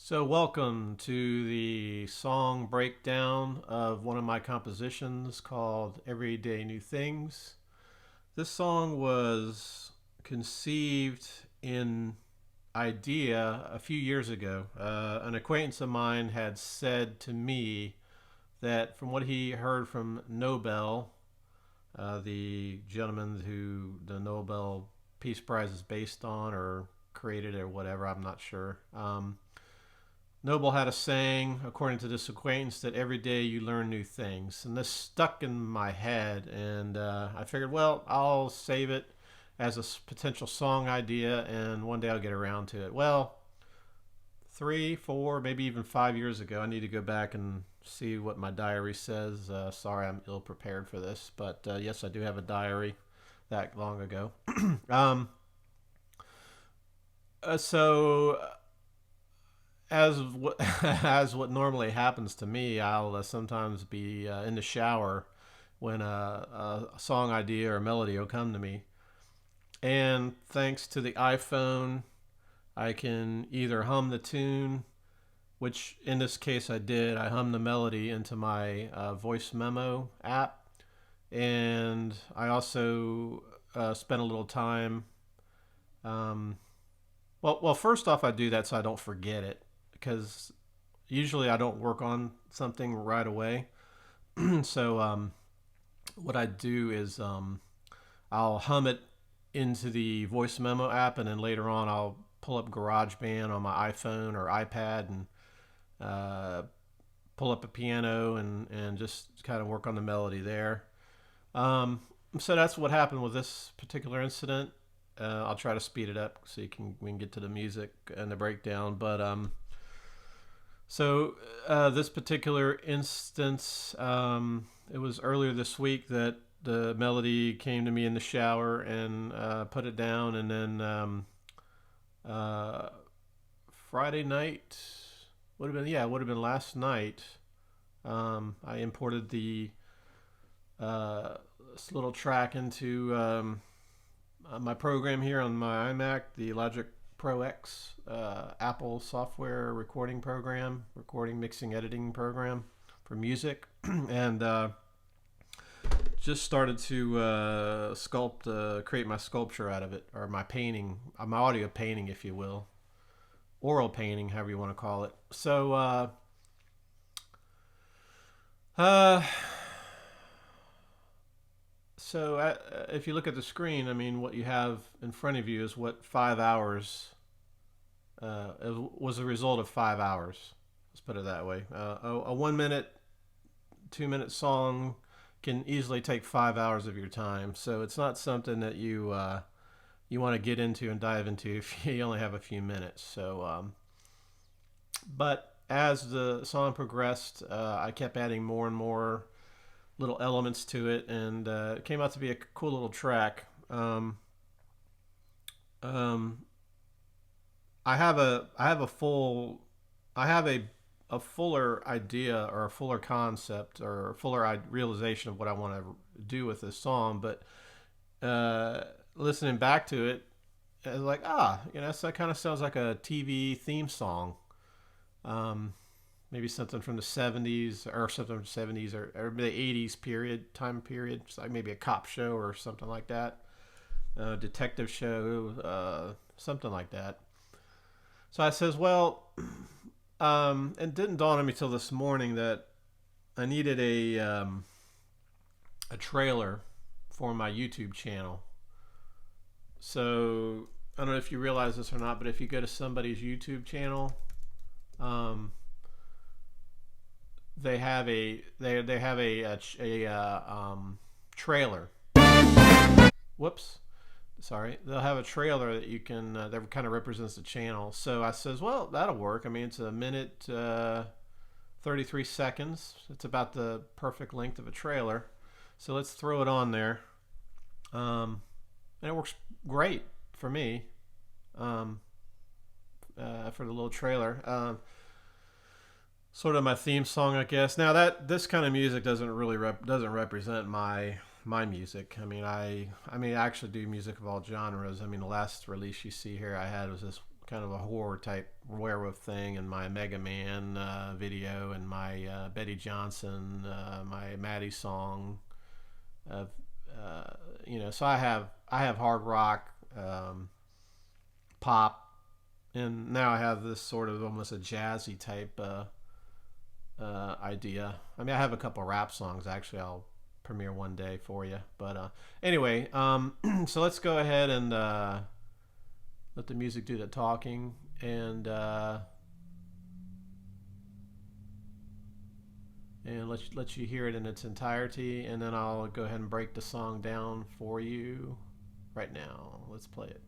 So, welcome to the song breakdown of one of my compositions called Everyday New Things. This song was conceived in idea a few years ago. An acquaintance of mine had said to me that from what he heard from Nobel, the gentleman who the Nobel Peace Prize is based on or created or whatever, I'm not sure. Noble had a saying, according to this acquaintance, that every day you learn new things. And this stuck in my head, and I figured, well, I'll save it as a potential song idea, and one day I'll get around to it. Well, 3, 4, maybe even 5 years ago, I need to go back and see what my diary says. Sorry, I'm ill prepared for this, but yes, I do have a diary that long ago. um, so as what normally happens to me, I'll sometimes be in the shower when a song idea or melody will come to me, and thanks to the iPhone, I can either hum the tune, which in this case I did. I hummed the melody into my voice memo app, and I also spent a little time. Um, first off, I do that so I don't forget it because usually I don't work on something right away. So what I do is I'll hum it into the voice memo app, and then later on I'll pull up GarageBand on my iPhone or iPad and uh, pull up a piano and just kind of work on the melody there. Um, so that's what happened with this particular incident. I'll try to speed it up so we can get to the music and the breakdown. But this particular instance, it was earlier this week that the melody came to me in the shower, and put it down, and then uh, Friday night would have been last night. I imported the this little track into my program here on my iMac, the Logic Pro X Apple software recording, mixing, editing program for music, and just started to create my sculpture out of it, or my painting, my audio painting, if you will, oral painting, however you want to call it. Uh, if you look at the screen, I mean, what you have in front of you is what 5 hours was the result of 5 hours. Let's put it that way. A 1 minute, 2 minute song can easily take 5 hours of your time. So it's not something that you want to get into and dive into if you only have a few minutes. But as the song progressed, I kept adding more and more little elements to it, and it came out to be a cool little track. Um, I have a full I have a fuller idea or a fuller concept or a fuller realization of what I want to do with this song, but listening back to it, it's like that kind of sounds like a TV theme song. Um, Maybe something from the 70s or something from the 70s or the 80s time period. It's like maybe a cop show or something like that, detective show, something like that. So I says, well, it didn't dawn on me till this morning that I needed a trailer for my YouTube channel. So I don't know if you realize this or not, but if you go to somebody's YouTube channel, they have a trailer. Whoops, sorry. They'll have a trailer that you can that kind of represents the channel. So I says, well, that'll work. I mean, it's a minute 33 seconds. It's about the perfect length of a trailer. So let's throw it on there, and it works great for me. For the little trailer. Sort of my theme song, I guess. Now that this kind of music doesn't really doesn't represent my music. I actually do music of all genres. I mean, the last release you see here I had was this kind of a horror type werewolf thing, and my Mega Man video, and my Betty Johnson, my Maddie song. Of so I have hard rock, pop, and now I have this sort of almost a jazzy type idea. I mean, I have a couple rap songs actually. I'll premiere one day for you. But anyway, so let's go ahead and let the music do the talking, and let you hear it in its entirety, and then I'll go ahead and break the song down for you right now. Let's play it.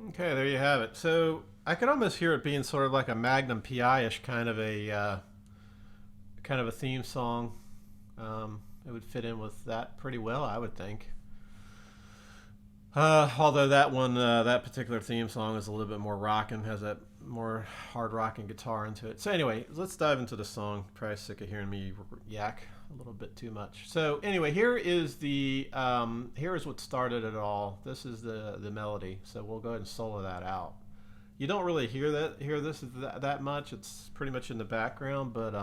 Okay, there you have it. So I could almost hear it being sort of like a Magnum PI-ish kind of a theme song. It would fit in with that pretty well, I would think. Although that particular theme song is a little bit more rockin', has that more hard rocking guitar into it. So anyway, let's dive into the song. Probably sick of hearing me yak a little bit too much. So anyway, here is what started it all. This is the melody. So we'll go ahead and solo that out. You don't really hear this that much. It's pretty much in the background, but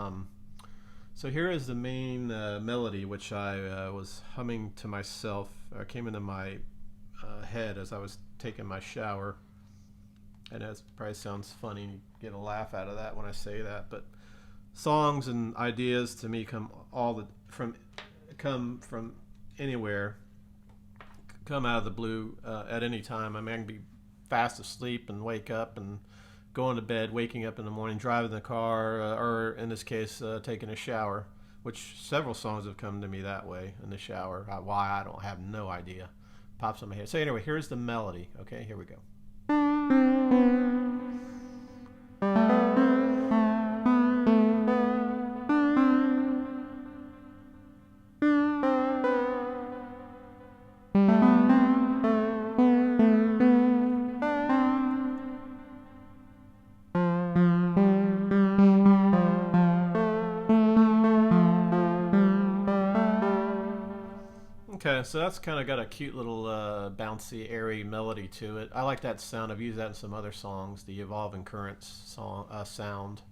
so here is the main melody, which I was humming to myself. Came into my head as I was taking my shower, and that probably sounds funny. You get a laugh out of that when I say that, but songs and ideas to me come from anywhere, come out of the blue at any time. I mean, I can be fast asleep and wake up and going to bed, waking up in the morning, driving the car, or in this case, taking a shower, which several songs have come to me that way in the shower. Why, I don't have no idea. Pops in my head. So anyway, here's the melody. Okay, here we go. Okay, so that's kind of got a cute little bouncy, airy melody to it. I like that sound. I've used that in some other songs, the Evolving Currents sound.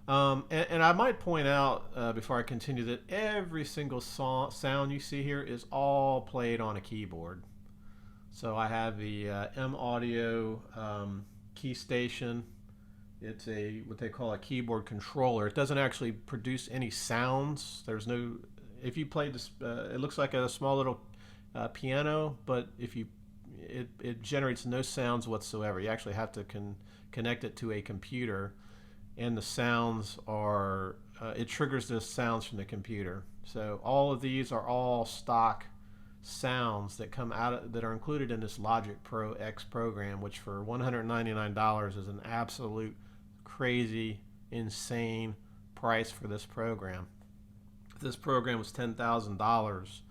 And I might point out before I continue that every single sound you see here is all played on a keyboard. So I have the M Audio key station. It's what they call a keyboard controller. It doesn't actually produce any sounds. There's no. If you play this, it looks like a small little piano, but it generates no sounds whatsoever. You actually have to connect it to a computer, and the sounds are it triggers the sounds from the computer. So all of these are all stock sounds that that are included in this Logic Pro X program, which for $199 is an absolute crazy, insane price for this program. If this program was $10,000,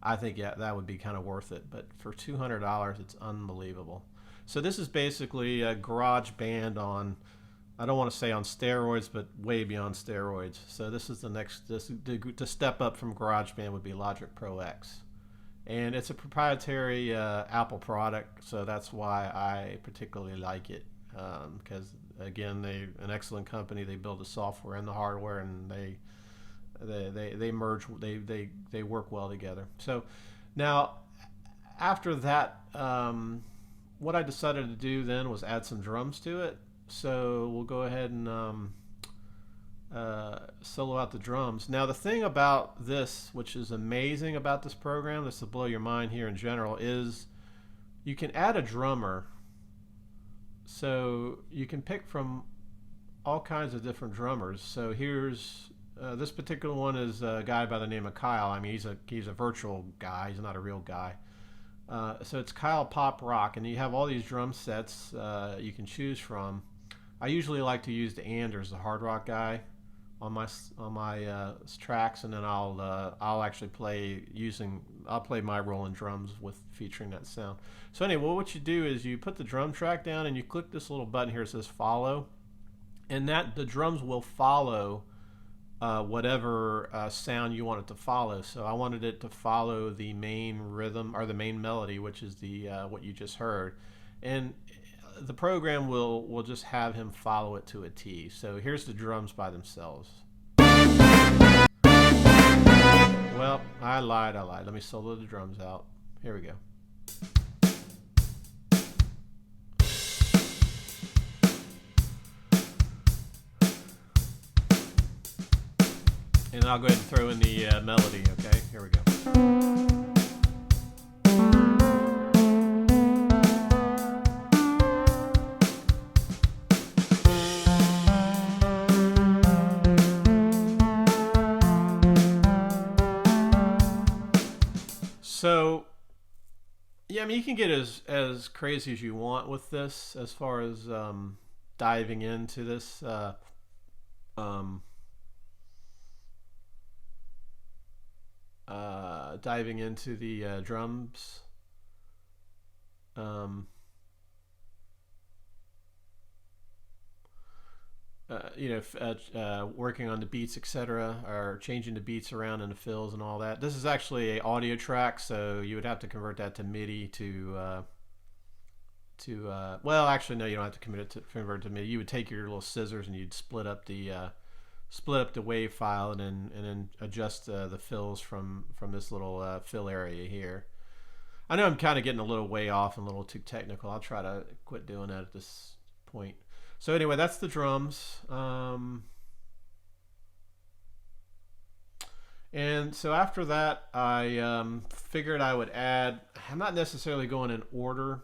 I think that would be kind of worth it. But for $200, it's unbelievable. So this is basically a garage band on I don't want to say on steroids, but way beyond steroids. So this is the next. To step up from GarageBand would be Logic Pro X, and it's a proprietary Apple product, so that's why I particularly like it. Because again, they an excellent company. They build the software and the hardware, and they merge. They work well together. So now after that, what I decided to do then was add some drums to it. So we'll go ahead and solo out the drums. Now the thing about this, which is amazing about this program, this will blow your mind here in general, is you can add a drummer. So you can pick from all kinds of different drummers. So here's this particular one is a guy by the name of Kyle. I mean, he's a virtual guy. He's not a real guy. So it's Kyle Pop Rock, and you have all these drum sets you can choose from. I usually like to use the Anders, the hard rock guy, on my tracks, and then I'll actually I'll play my rolling drums with featuring that sound. So anyway, what you do is you put the drum track down and you click this little button here that says follow, and the drums will follow whatever sound you want it to follow. So I wanted it to follow the main rhythm or the main melody, which is the what you just heard, and the program will just have him follow it to a T. So here's the drums by themselves. Well, I lied. Let me solo the drums out. Here we go. And I'll go ahead and throw in the melody, okay? Here we go. So, yeah, I mean, you can get as crazy as you want with this as far as diving into this. Diving into the drums. Working on the beats, etc., or changing the beats around in the fills and all that. This is actually an audio track, so you would have to convert that to MIDI well, actually, no, you don't have to convert it to MIDI. You would take your little scissors and you'd split up the wave file and then adjust the fills from this little fill area here. I know I'm kind of getting a little way off and a little too technical. I'll try to quit doing that at this point. So anyway, that's the drums. And so after that, I figured I would add, I'm not necessarily going in order,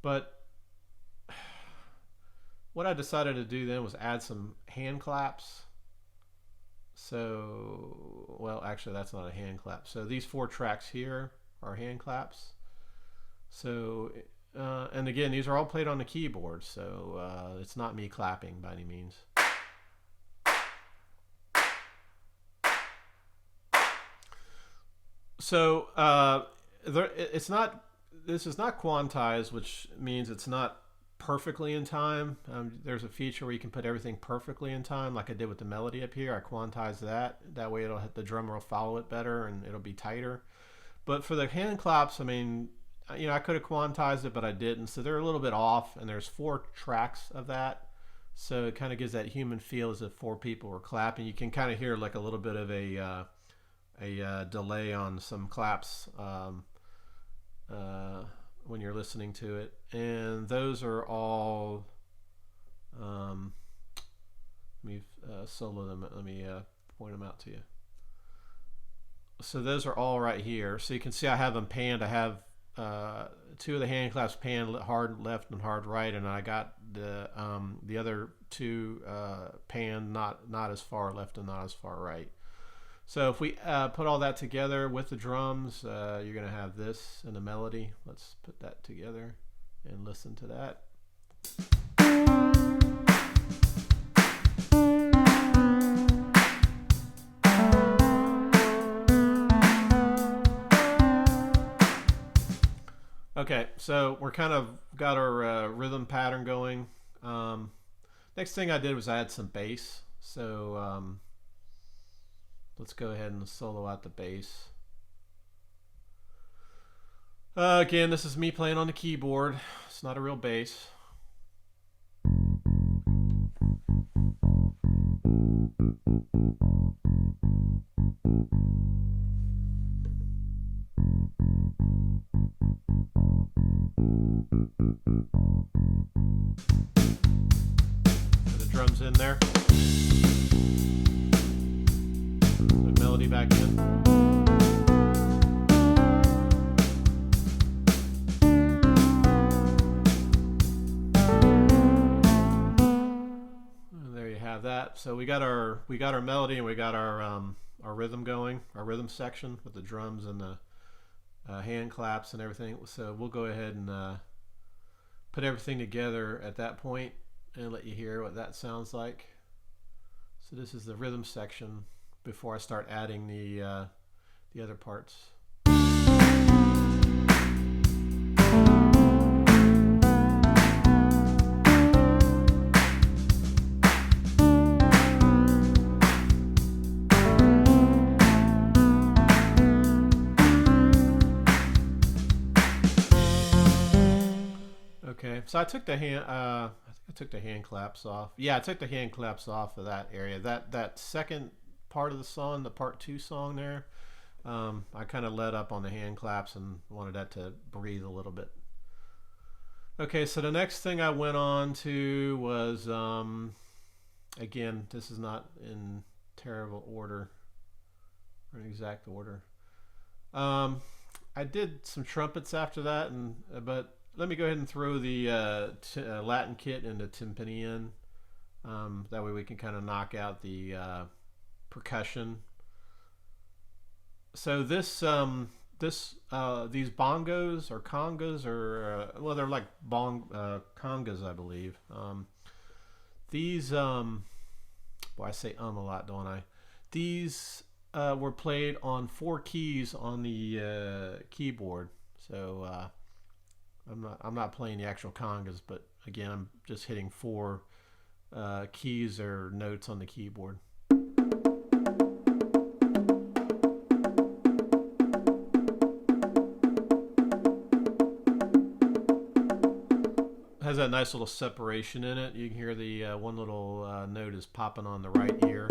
but what I decided to do then was add some hand claps. So, well, actually that's not a hand clap. So these 4 tracks here are hand claps. So, and again, these are all played on the keyboard, so it's not me clapping by any means. So this is not quantized, which means it's not perfectly in time. There's a feature where you can put everything perfectly in time, like I did with the melody up here. I quantized that. That way the drummer will follow it better and it'll be tighter. But for the hand claps, I mean, I could have quantized it, but I didn't. So they're a little bit off, and there's 4 tracks of that. So it kind of gives that human feel as if 4 people were clapping. You can kind of hear like a little bit of a delay on some claps when you're listening to it. And those are all, let me solo them. Let me point them out to you. So those are all right here. So you can see I have them panned. I have 2 of the hand claps panned, hard left and hard right, and I got the other 2 panned not as far left and not as far right. So if we put all that together with the drums, you're going to have this and the melody. Let's put that together and listen to that. Okay, so we're kind of got our rhythm pattern going. Next thing I did was add some bass. So let's go ahead and solo out the bass. Again, this is me playing on the keyboard. It's not a real bass. The drums in there. The melody back in. And there you have that. So we got our melody and we got our rhythm going, our rhythm section with the drums and the hand claps and everything. So we'll go ahead and put everything together at that point and let you hear what that sounds like. So this is the rhythm section before I start adding the other parts. Okay, so I took the hand. I think I took the hand claps off. Yeah, I took the hand claps off of that area. That second part of the song, the part 2 song there, I kind of let up on the hand claps and wanted that to breathe a little bit. Okay, so the next thing I went on to was, again, this is not in terrible order or an exact order. I did some trumpets after that, but let me go ahead and throw the Latin kit and the timpani in. That way we can kind of knock out the percussion. So these bongos or congas, or well, they're like congas, I believe. These boy, I say a lot, don't I? These were played on 4 keys on the keyboard. So I'm not playing the actual congas, but again, I'm just hitting 4 keys or notes on the keyboard. It has that nice little separation in it. You can hear the one little note is popping on the right ear.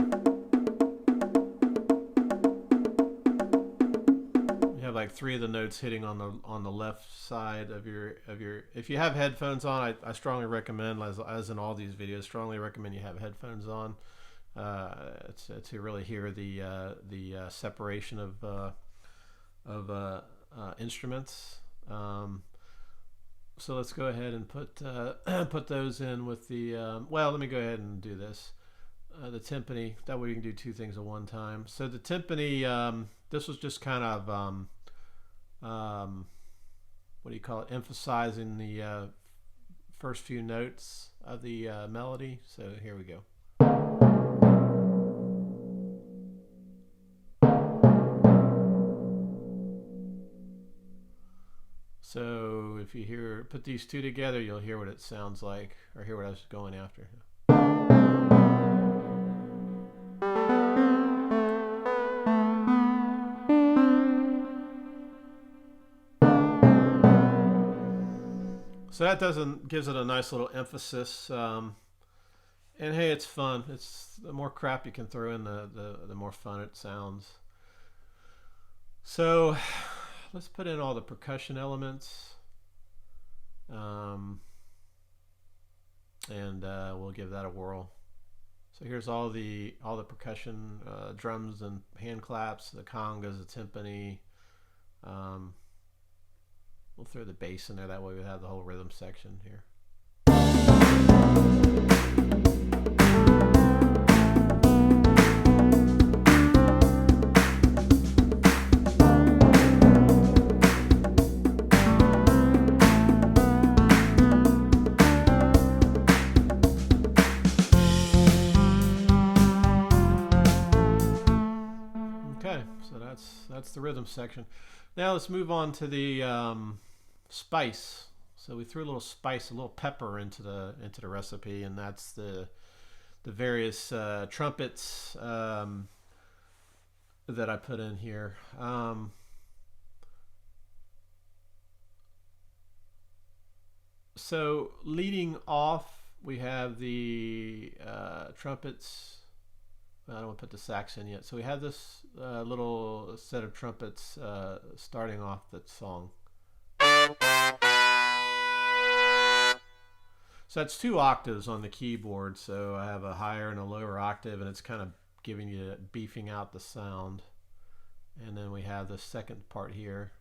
Like 3 of the notes hitting on the left side of your. If you have headphones on, I strongly recommend, as in all these videos, strongly recommend you have headphones on to really hear the separation of instruments. So let's go ahead and put those in with the. Well, let me go ahead and do this. The timpani. That way you can do 2 things at one time. So the timpani. This was just kind of. What do you call it? Emphasizing the first few notes of the melody. So here we go. So if you put these 2 together, you'll hear what it sounds like, or hear what I was going after. So that gives it a nice little emphasis, and hey, it's fun. It's the more crap you can throw in, the more fun it sounds. So let's put in all the percussion elements, and we'll give that a whirl. So here's all the percussion, drums and hand claps, the congas, the timpani. We'll throw the bass in there, that way we have the whole rhythm section here. Okay, so that's the rhythm section. Now let's move on to the spice. So we threw a little spice, a little pepper into the recipe, and that's the various trumpets that I put in here. So leading off, we have the trumpets. I don't want to put the sax in yet. So we have this little set of trumpets starting off the song. So that's 2 octaves on the keyboard. So I have a higher and a lower octave, and it's kind of giving you, beefing out the sound. And then we have the second part here.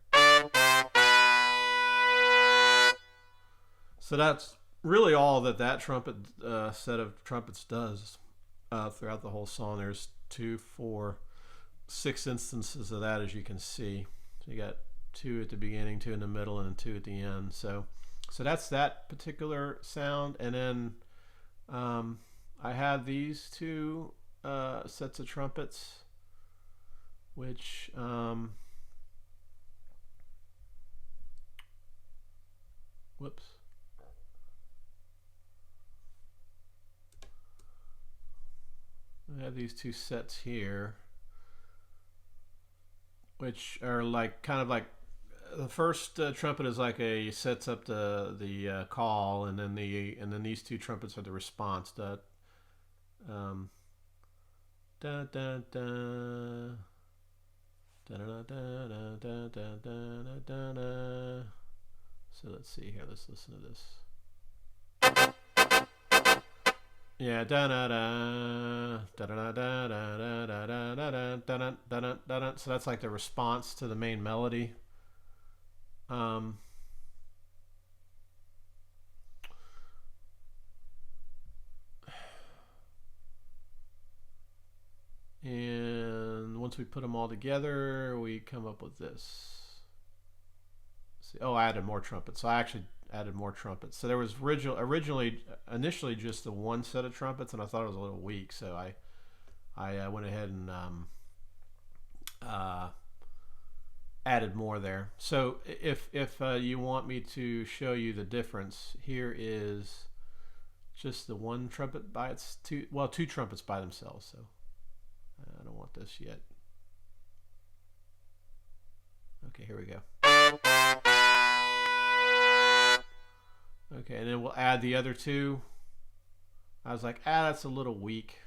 So that's really all that trumpet set of trumpets does throughout the whole song. There's 2, 4, 6 instances of that, as you can see. So you got 2 at the beginning, 2 in the middle, and 2 at the end. So that's that particular sound. And then I have these 2 sets of trumpets, which whoops. I have these 2 sets here, which are like kind of like the first trumpet is like sets up the call, and then these 2 trumpets are the response. Da da da da da da da da da da da. So let's see here. Let's listen to this. Yeah, da da da da da da da da da da da da da da. So that's like the response to the main melody. And once we put them all together, we come up with this. Let's see. Oh, I added more trumpets. So I actually added more trumpets. So there was initially just the 1 set of trumpets, and I thought it was a little weak, so I went ahead and added more there. So if you want me to show you the difference, here is just the 1 trumpet by its 2 trumpets by themselves. So I don't want this yet. Okay, here we go. Okay, and then we'll add the other 2. I was like, that's a little weak.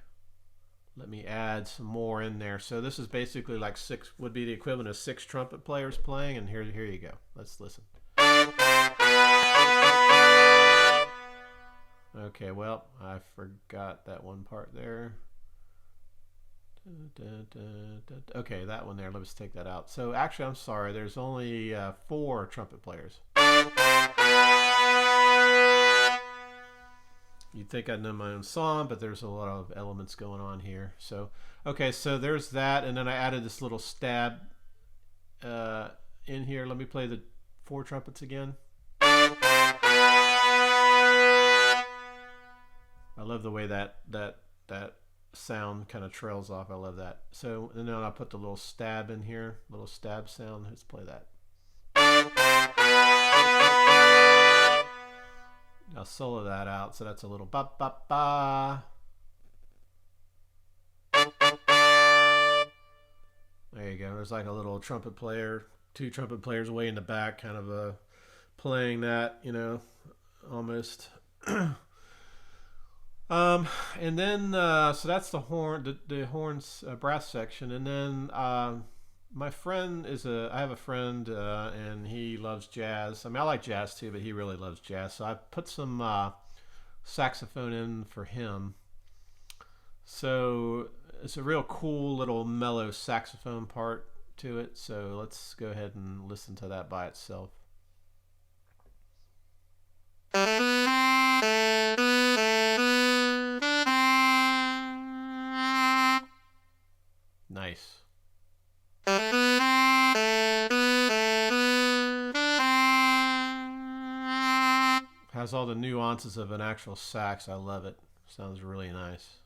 Let me add some more in there. So this is basically like 6, would be the equivalent of 6 trumpet players playing, and here you go. Let's listen. Okay, well, I forgot that one part there. Okay, that one there, let's take that out. So actually, I'm sorry, there's only 4 trumpet players. You'd think I'd know my own song, but there's a lot of elements going on here. So, okay, so there's that, and then I added this little stab in here. Let me play the 4 trumpets again. I love the way that sound kind of trails off. I love that. So, and then I'll put the little stab in here, little stab sound. Let's play that. I'll solo that out, so that's a little ba ba ba. There you go. There's like a little trumpet player, 2 trumpet players way in the back, kind of playing that, almost. And then so that's the horn, the horns brass section, and then my friend I have a friend and he loves jazz. I mean, I like jazz too, but he really loves jazz. So I put some saxophone in for him. So it's a real cool little mellow saxophone part to it. So let's go ahead and listen to that by itself. Nice. Has all the nuances of an actual sax. I love it. Sounds really nice.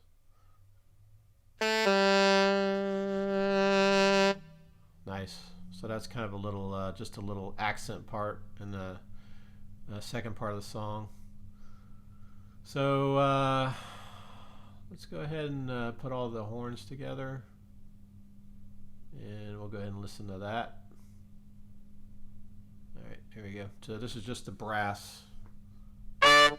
Nice. So that's kind of a little, just a little accent part, and second part of the song. So let's go ahead and put all the horns together, and we'll go ahead and listen to that. All right, here we go. So this is just the brass. There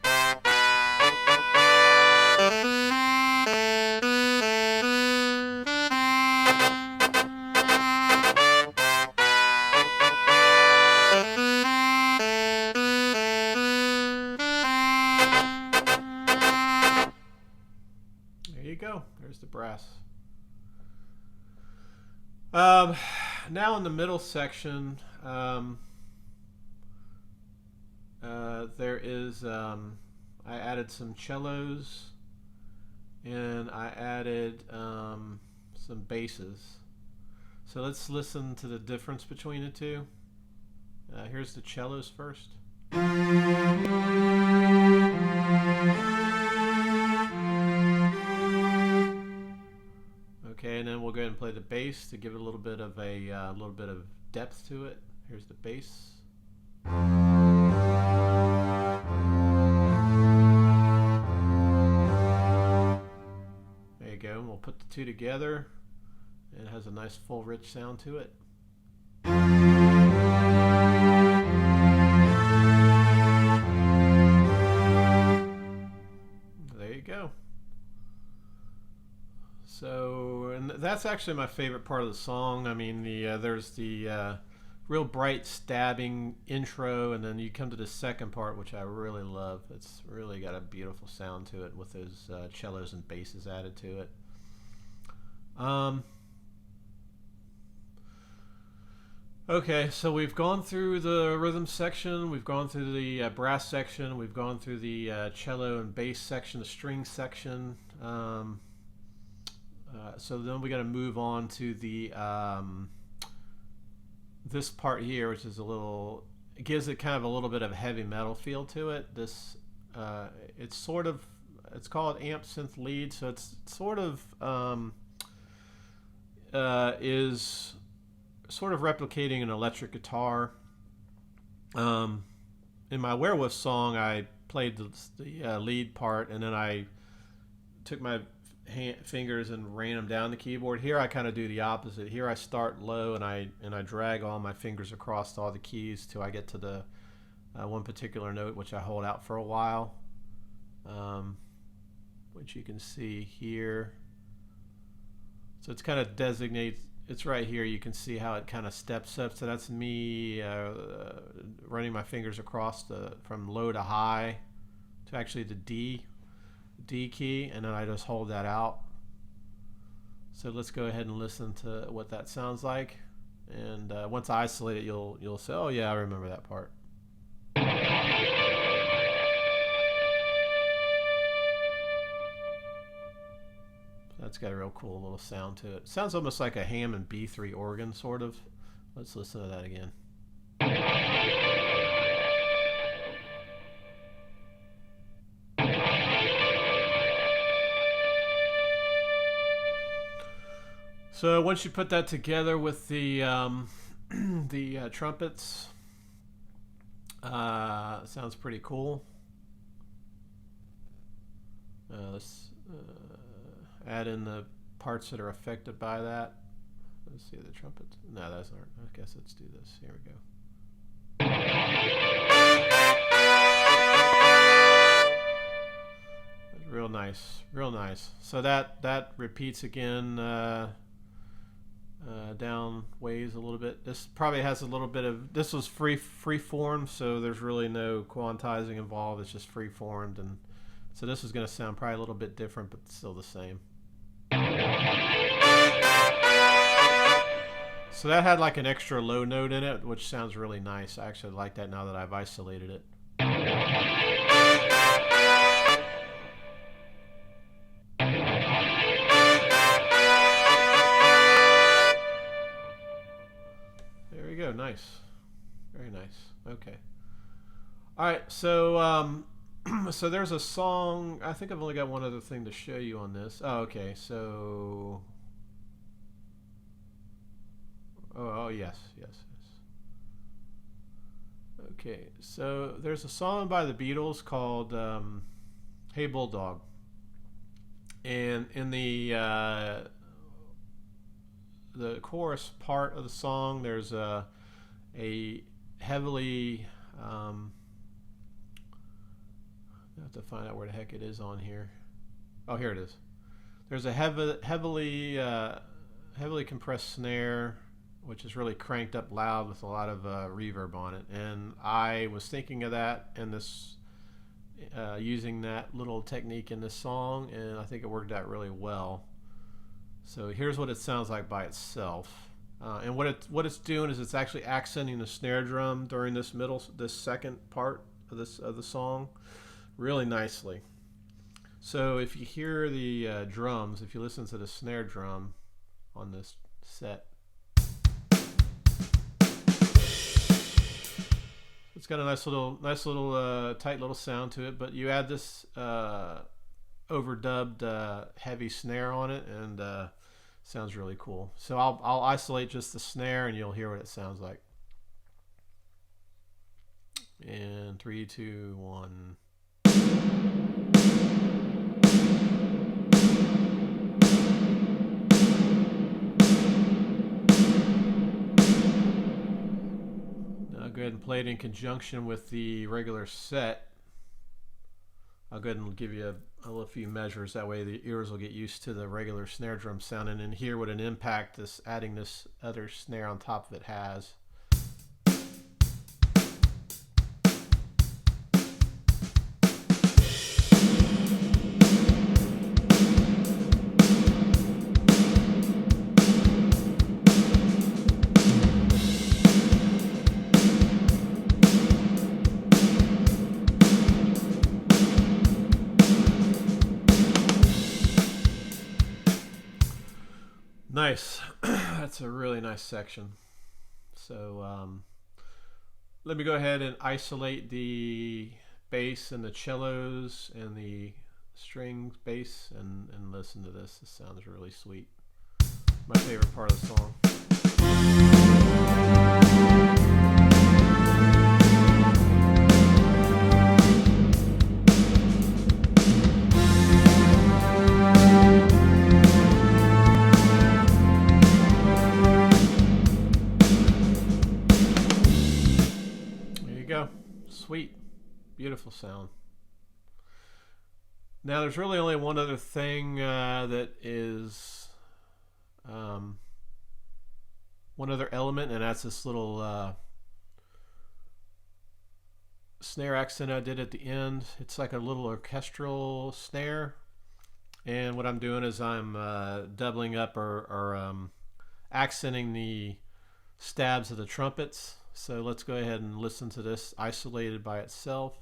you go. There's the brass. Now in the middle section, there is, I added some cellos, and I added some basses. So let's listen to the difference between the two. Here's the cellos first. Okay, and then we'll go ahead and play the bass to give it a little bit of depth to it. Here's the bass. There you go. And we'll put the two together. It has a nice full rich sound to it. There you go. So, and that's actually my favorite part of the song. I mean, there's the real bright stabbing intro, and then you come to the second part, which I really love. It's really got a beautiful sound to it with those cellos and basses added to it. Okay, so we've gone through the rhythm section, we've gone through the brass section, we've gone through the cello and bass section, the string section. So then we got to move on to the this part here, which is it gives it kind of a little bit of a heavy metal feel to it. This it's called amp synth lead, so it's sort of is sort of replicating an electric guitar. In my Werewolf song, I played the lead part, and then I took my fingers and ran them down the keyboard. Here I kind of do the opposite. Here I start low, and I drag all my fingers across all the keys till I get to the one particular note, which I hold out for a while, which you can see here. So it's kind of designates. It's right here. You can see how it kind of steps up. So that's me running my fingers across from low to high to actually the D key, and then I just hold that out. So let's go ahead and listen to what that sounds like, and once I isolate it, you'll say, oh yeah, I remember that part. That's got a real cool little sound to it. Sounds almost like a Hammond B3 organ, sort of. Let's listen to that again. So once you put that together with the trumpets, it sounds pretty cool. Let's add in the parts that are affected by that. Let's see the trumpets. No, that's not. I guess let's do this. Here we go. Real nice, real nice. So that repeats again down ways a little bit. This probably has a little bit of. This was free form, so there's really no quantizing involved. It's just free formed, and so this is going to sound probably a little bit different, but still the same. So that had like an extra low note in it, which sounds really nice. I actually like that now that I've isolated it. There we go. Nice. Very nice. Okay. All right. So so there's a song. I think I've only got one other thing to show you on this. Oh, okay. So oh yes. Okay, so there's a song by the Beatles called "Hey Bulldog," and in the chorus part of the song, there's a heavily I have to find out where the heck it is on here. Oh, here it is. There's a heavily compressed snare, which is really cranked up loud with a lot of reverb on it. And I was thinking of that and this using that little technique in this song, and I think it worked out really well. So here's what it sounds like by itself. And what it's doing is it's actually accenting the snare drum during this second part of the song really nicely. So if you hear the drums, if you listen to the snare drum on this set, it's got a nice little tight little sound to it. But you add this overdubbed heavy snare on it, and sounds really cool. So I'll isolate just the snare, and you'll hear what it sounds like. In 3, 2, 1. Now go ahead and play it in conjunction with the regular set. I'll go ahead and give you a few measures. That way the ears will get used to the regular snare drum sound and hear what an impact adding this other snare on top of it has. Nice. That's a really nice section. So let me go ahead and isolate the bass and the cellos and the strings bass and listen to this. This sounds really sweet. My favorite part of the song. Sweet, beautiful sound. Now there's really only one other thing that is one other element, and that's this little snare accent I did at the end. It's like a little orchestral snare, and what I'm doing is I'm doubling up or accenting the stabs of the trumpets. So let's go ahead and listen to this isolated by itself,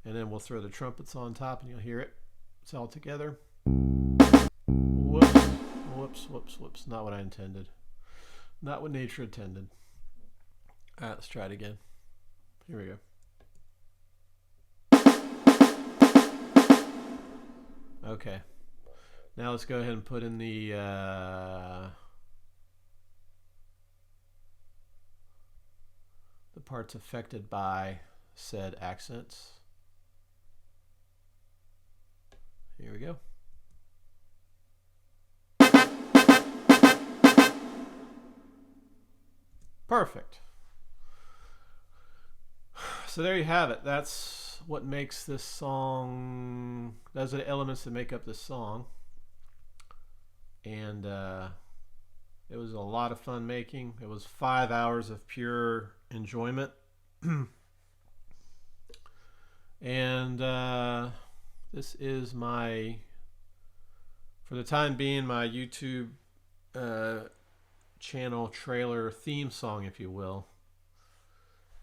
and then we'll throw the trumpets on top and you'll hear it. It's all together. Whoops. Not what I intended. Not what nature intended. All right, let's try it again. Here we go. Okay. Now let's go ahead and put in the parts affected by said accents. Here we go. Perfect. So there you have it. That's what makes this song. Those are the elements that make up this song. And it was a lot of fun making. It was 5 hours of pure enjoyment. And this is my, for the time being, my YouTube channel trailer theme song, if you will.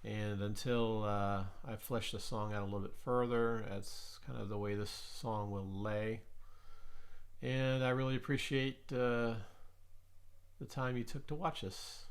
And until I flesh the song out a little bit further, that's kind of the way this song will lay. And I really appreciate the time you took to watch this.